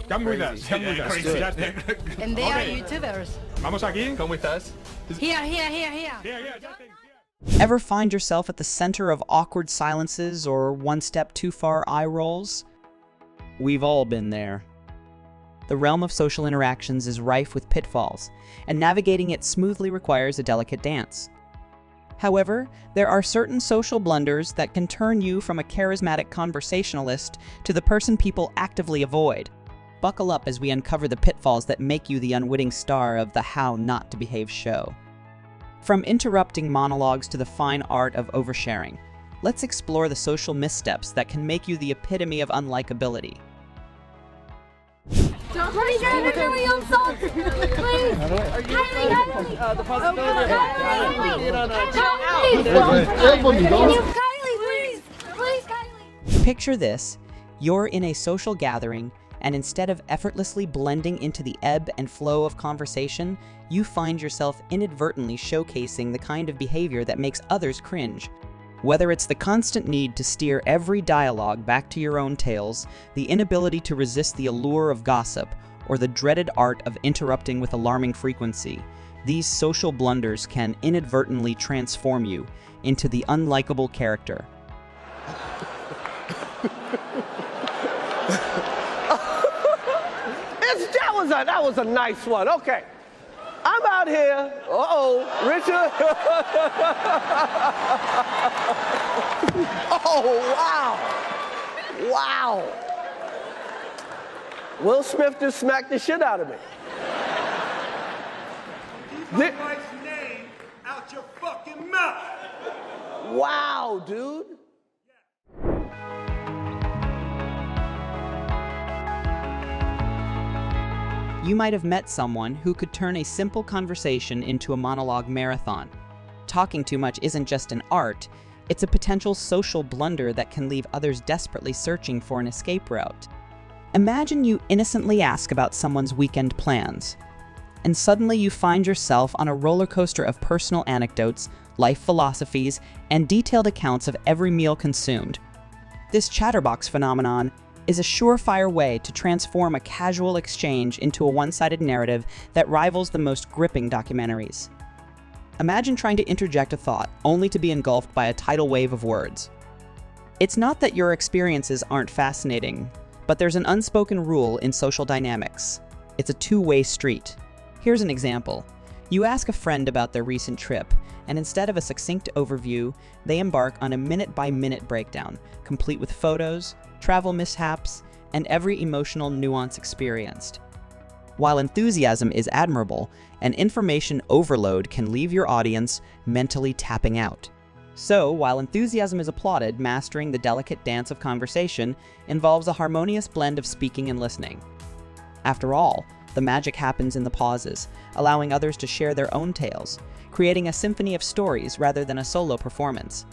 Come with us, come with us. And they are YouTubers. Vamos aquí. Come with us. Here. Ever find yourself at the center of awkward silences or one step too far eye rolls? We've all been there. The realm of social interactions is rife with pitfalls, and navigating it smoothly requires a delicate dance. However, there are certain social blunders that can turn you from a charismatic conversationalist to the person people actively avoid. Buckle up as we uncover the pitfalls that make you the unwitting star of the How Not to Behave show. From interrupting monologues to the fine art of oversharing, let's explore the social missteps that can make you the epitome of unlikability. Don't please, you're really insulted. Please. Kylie. The possibility Kylie, please, Kylie. Picture this. You're in a social gathering, and instead of effortlessly blending into the ebb and flow of conversation, you find yourself inadvertently showcasing the kind of behavior that makes others cringe. Whether it's the constant need to steer every dialogue back to your own tales, the inability to resist the allure of gossip, or the dreaded art of interrupting with alarming frequency, these social blunders can inadvertently transform you into the unlikable character. That was a nice one. Okay. I'm out here. Richard. Oh, wow. Wow. Will Smith just smacked the shit out of me. Keep my wife's name out your fucking mouth. Wow, dude. You might have met someone who could turn a simple conversation into a monologue marathon. Talking too much isn't just an art, it's a potential social blunder that can leave others desperately searching for an escape route. Imagine you innocently ask about someone's weekend plans, and suddenly you find yourself on a roller coaster of personal anecdotes, life philosophies, and detailed accounts of every meal consumed. This chatterbox phenomenon is a surefire way to transform a casual exchange into a one-sided narrative that rivals the most gripping documentaries. Imagine trying to interject a thought, only to be engulfed by a tidal wave of words. It's not that your experiences aren't fascinating, but there's an unspoken rule in social dynamics. It's a two-way street. Here's an example. You ask a friend about their recent trip, and instead of a succinct overview, they embark on a minute-by-minute breakdown, complete with photos, travel mishaps, and every emotional nuance experienced. While enthusiasm is admirable, an information overload can leave your audience mentally tapping out. So, while enthusiasm is applauded, mastering the delicate dance of conversation involves a harmonious blend of speaking and listening. After all, the magic happens in the pauses, allowing others to share their own tales, creating a symphony of stories rather than a solo performance.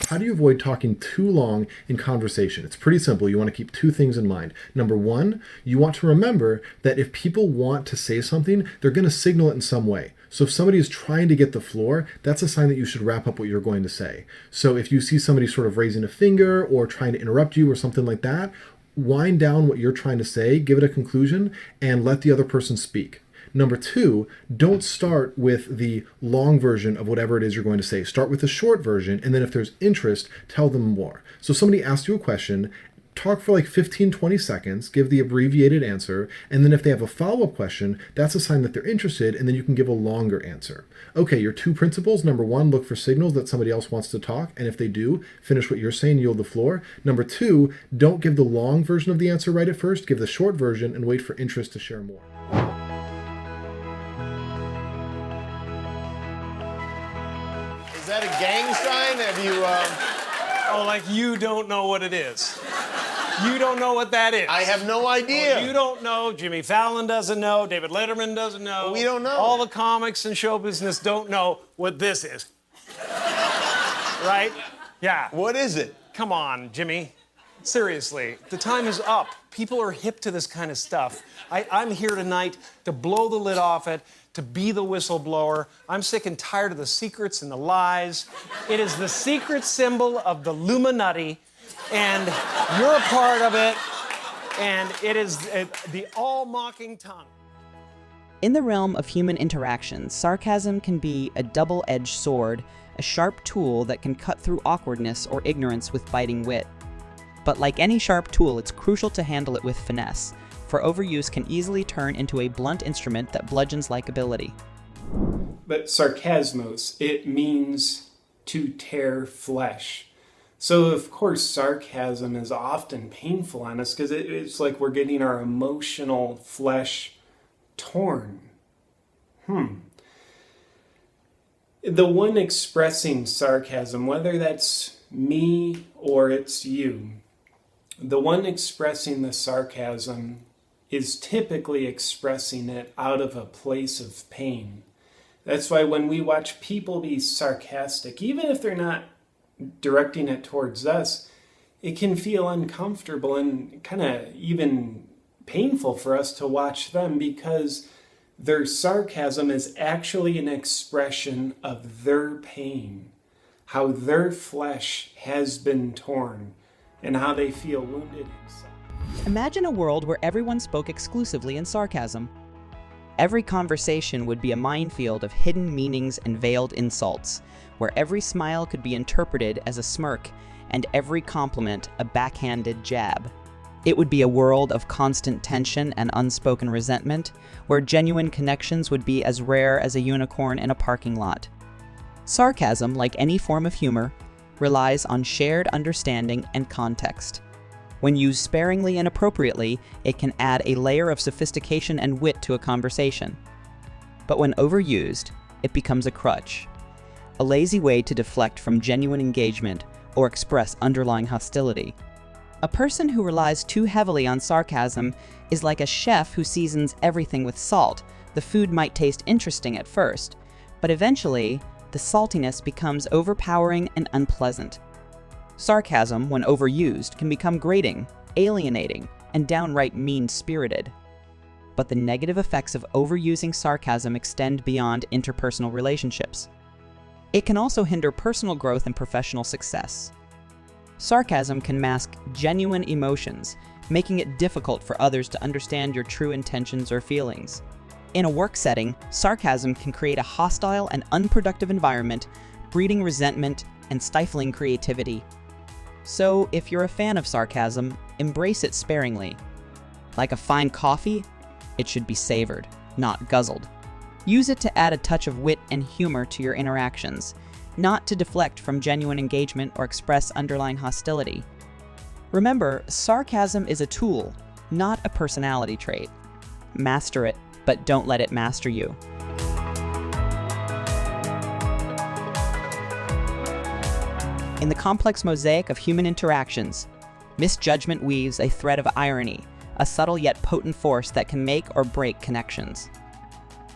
How do you avoid talking too long in conversation? It's pretty simple. You want to keep two things in mind. Number one, you want to remember that if people want to say something, they're going to signal it in some way. So if somebody is trying to get the floor, that's a sign that you should wrap up what you're going to say. So if you see somebody sort of raising a finger or trying to interrupt you or something like that, wind down what you're trying to say, give it a conclusion, and let the other person speak. Number two, don't start with the long version of whatever it is you're going to say. Start with the short version, and then if there's interest, tell them more. So if somebody asks you a question, talk for like 15, 20 seconds, give the abbreviated answer, and then if they have a follow-up question, that's a sign that they're interested, and then you can give a longer answer. Okay, your two principles. Number one, look for signals that somebody else wants to talk, and if they do, finish what you're saying, yield the floor. Number two, don't give the long version of the answer right at first, give the short version, and wait for interest to share more. Is that a gang sign? Have you, Oh, like you don't know what it is. You don't know what that is. I have no idea. Well, you don't know. Jimmy Fallon doesn't know. David Letterman doesn't know. We don't know. All the comics and show business don't know what this is. Right? Yeah. What is it? Come on, Jimmy. Seriously, the time is up. People are hip to this kind of stuff. I'm here tonight to blow the lid off it, to be the whistleblower. I'm sick and tired of the secrets and the lies. It is the secret symbol of the Illuminati. and you're a part of it, and it is the all-mocking tongue. In the realm of human interactions, sarcasm can be a double-edged sword, a sharp tool that can cut through awkwardness or ignorance with biting wit. But like any sharp tool, it's crucial to handle it with finesse, for overuse can easily turn into a blunt instrument that bludgeons likability. But sarcasmos, it means to tear flesh. So of course sarcasm is often painful on us because it's like we're getting our emotional flesh torn. The one expressing sarcasm, whether that's me or it's you, the one expressing the sarcasm is typically expressing it out of a place of pain. That's why when we watch people be sarcastic, even if they're not directing it towards us, it can feel uncomfortable and kind of even painful for us to watch them because their sarcasm is actually an expression of their pain, how their flesh has been torn, and how they feel wounded inside. Imagine a world where everyone spoke exclusively in sarcasm. Every conversation would be a minefield of hidden meanings and veiled insults, where every smile could be interpreted as a smirk and every compliment a backhanded jab. It would be a world of constant tension and unspoken resentment, where genuine connections would be as rare as a unicorn in a parking lot. Sarcasm, like any form of humor, relies on shared understanding and context. When used sparingly and appropriately, it can add a layer of sophistication and wit to a conversation. But when overused, it becomes a crutch, a lazy way to deflect from genuine engagement or express underlying hostility. A person who relies too heavily on sarcasm is like a chef who seasons everything with salt. The food might taste interesting at first, but eventually, the saltiness becomes overpowering and unpleasant. Sarcasm, when overused, can become grating, alienating, and downright mean-spirited. But the negative effects of overusing sarcasm extend beyond interpersonal relationships. It can also hinder personal growth and professional success. Sarcasm can mask genuine emotions, making it difficult for others to understand your true intentions or feelings. In a work setting, sarcasm can create a hostile and unproductive environment, breeding resentment and stifling creativity. So, if you're a fan of sarcasm, embrace it sparingly. Like a fine coffee, it should be savored, not guzzled. Use it to add a touch of wit and humor to your interactions, not to deflect from genuine engagement or express underlying hostility. Remember, sarcasm is a tool, not a personality trait. Master it, but don't let it master you. In the complex mosaic of human interactions, misjudgment weaves a thread of irony, a subtle yet potent force that can make or break connections.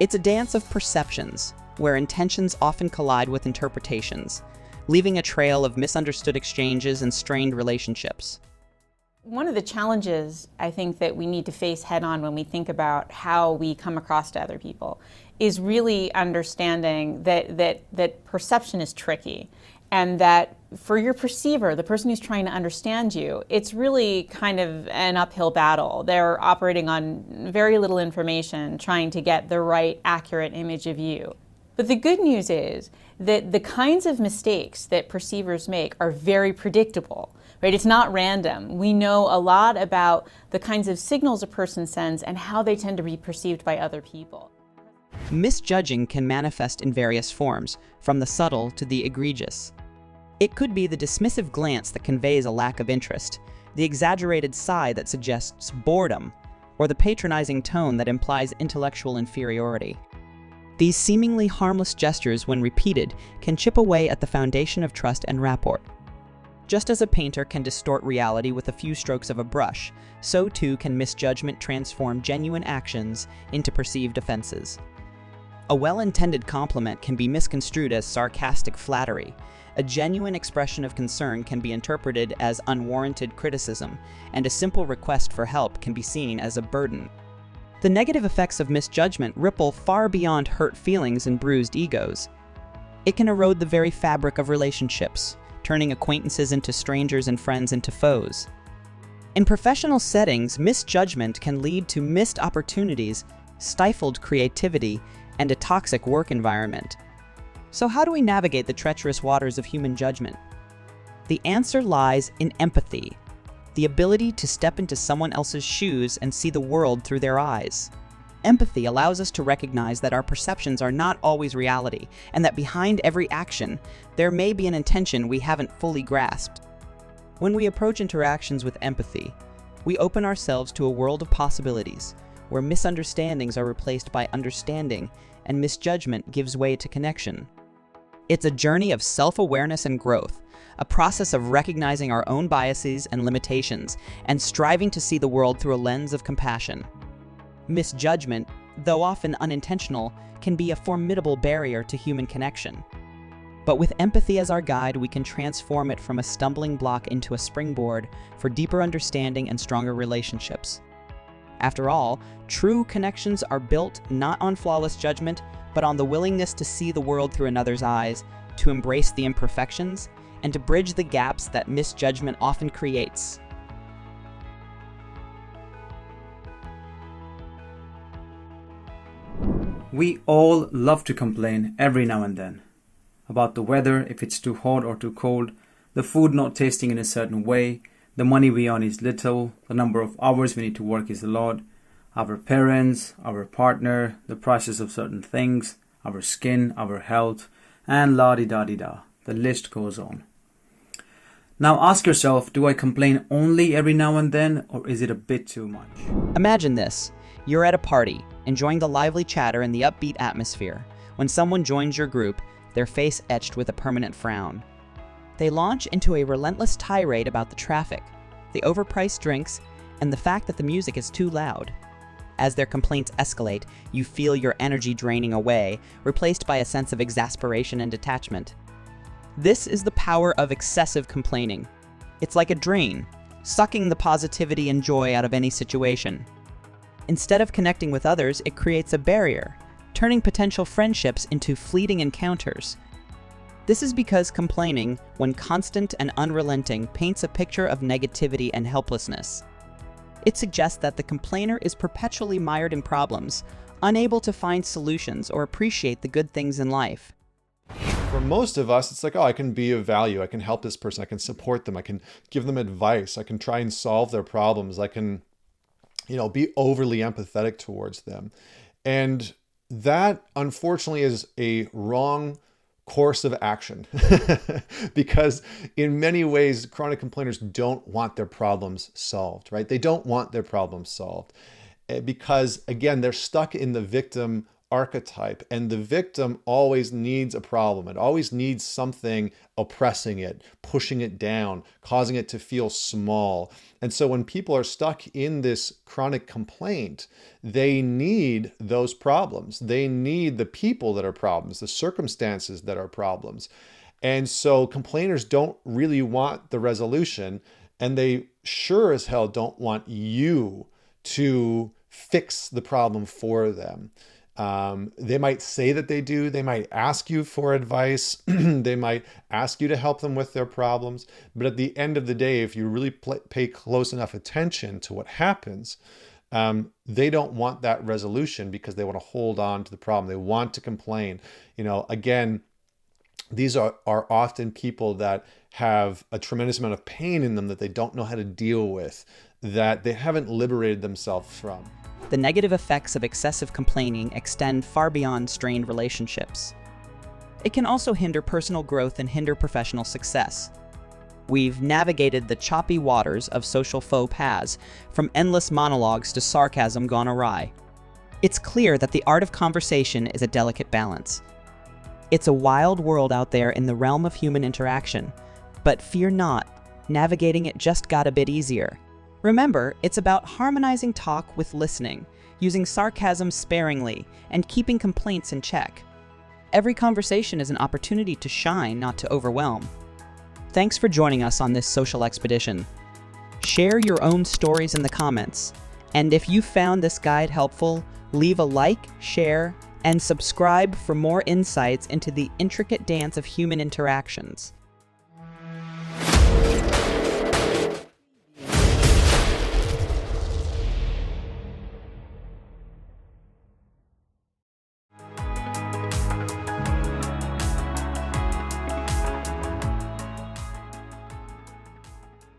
It's a dance of perceptions, where intentions often collide with interpretations, leaving a trail of misunderstood exchanges and strained relationships. One of the challenges I think that we need to face head-on when we think about how we come across to other people is really understanding that perception is tricky, and that for your perceiver, the person who's trying to understand you, it's really kind of an uphill battle. They're operating on very little information, trying to get the right, accurate image of you. But the good news is that the kinds of mistakes that perceivers make are very predictable, right? It's not random. We know a lot about the kinds of signals a person sends and how they tend to be perceived by other people. Misjudging can manifest in various forms, from the subtle to the egregious. It could be the dismissive glance that conveys a lack of interest, the exaggerated sigh that suggests boredom, or the patronizing tone that implies intellectual inferiority. These seemingly harmless gestures, when repeated, can chip away at the foundation of trust and rapport. Just as a painter can distort reality with a few strokes of a brush, so too can misjudgment transform genuine actions into perceived offenses. A well-intended compliment can be misconstrued as sarcastic flattery. A genuine expression of concern can be interpreted as unwarranted criticism, and a simple request for help can be seen as a burden. The negative effects of misjudgment ripple far beyond hurt feelings and bruised egos. It can erode the very fabric of relationships, turning acquaintances into strangers and friends into foes. In professional settings, misjudgment can lead to missed opportunities, stifled creativity, and a toxic work environment. So how do we navigate the treacherous waters of human judgment? The answer lies in empathy, the ability to step into someone else's shoes and see the world through their eyes. Empathy allows us to recognize that our perceptions are not always reality, and that behind every action, there may be an intention we haven't fully grasped. When we approach interactions with empathy, we open ourselves to a world of possibilities, where misunderstandings are replaced by understanding and misjudgment gives way to connection. It's a journey of self-awareness and growth, a process of recognizing our own biases and limitations and striving to see the world through a lens of compassion. Misjudgment, though often unintentional, can be a formidable barrier to human connection. But with empathy as our guide, we can transform it from a stumbling block into a springboard for deeper understanding and stronger relationships. After all, true connections are built not on flawless judgment, but on the willingness to see the world through another's eyes, to embrace the imperfections, and to bridge the gaps that misjudgment often creates. We all love to complain every now and then about the weather, if it's too hot or too cold, the food not tasting in a certain way, the money we earn is little, the number of hours we need to work is a lot, our parents, our partner, the prices of certain things, our skin, our health, and la-di-da-di-da. The list goes on. Now ask yourself, do I complain only every now and then, or is it a bit too much? Imagine this. You're at a party, enjoying the lively chatter and the upbeat atmosphere, when someone joins your group, their face etched with a permanent frown. They launch into a relentless tirade about the traffic, the overpriced drinks, and the fact that the music is too loud. As their complaints escalate, you feel your energy draining away, replaced by a sense of exasperation and detachment. This is the power of excessive complaining. It's like a drain, sucking the positivity and joy out of any situation. Instead of connecting with others, it creates a barrier, turning potential friendships into fleeting encounters. This is because complaining, when constant and unrelenting, paints a picture of negativity and helplessness. It suggests that the complainer is perpetually mired in problems, unable to find solutions or appreciate the good things in life. For most of us, it's like, oh, I can be of value. I can help this person. I can support them. I can give them advice. I can try and solve their problems. I can, be overly empathetic towards them. And that, unfortunately, is a wrong course of action because in many ways, chronic complainers don't want their problems solved, right? They don't want their problems solved because, again, they're stuck in the victim archetype, and the victim always needs a problem. It always needs something oppressing it, pushing it down, causing it to feel small. And so when people are stuck in this chronic complaint, they need those problems. They need the people that are problems, the circumstances that are problems. And so complainers don't really want the resolution, and they sure as hell don't want you to fix the problem for them. They might say that they do. They might ask you for advice. They might ask you to help them with their problems. But at the end of the day, if you really pay close enough attention to what happens, they don't want that resolution because they want to hold on to the problem. They want to complain. Again, these are often people that have a tremendous amount of pain in them that they don't know how to deal with, that they haven't liberated themselves from. The negative effects of excessive complaining extend far beyond strained relationships. It can also hinder personal growth and hinder professional success. We've navigated the choppy waters of social faux pas, from endless monologues to sarcasm gone awry. It's clear that the art of conversation is a delicate balance. It's a wild world out there in the realm of human interaction, but fear not, navigating it just got a bit easier. Remember, it's about harmonizing talk with listening, using sarcasm sparingly, and keeping complaints in check. Every conversation is an opportunity to shine, not to overwhelm. Thanks for joining us on this social expedition. Share your own stories in the comments, and if you found this guide helpful, leave a like, share, and subscribe for more insights into the intricate dance of human interactions.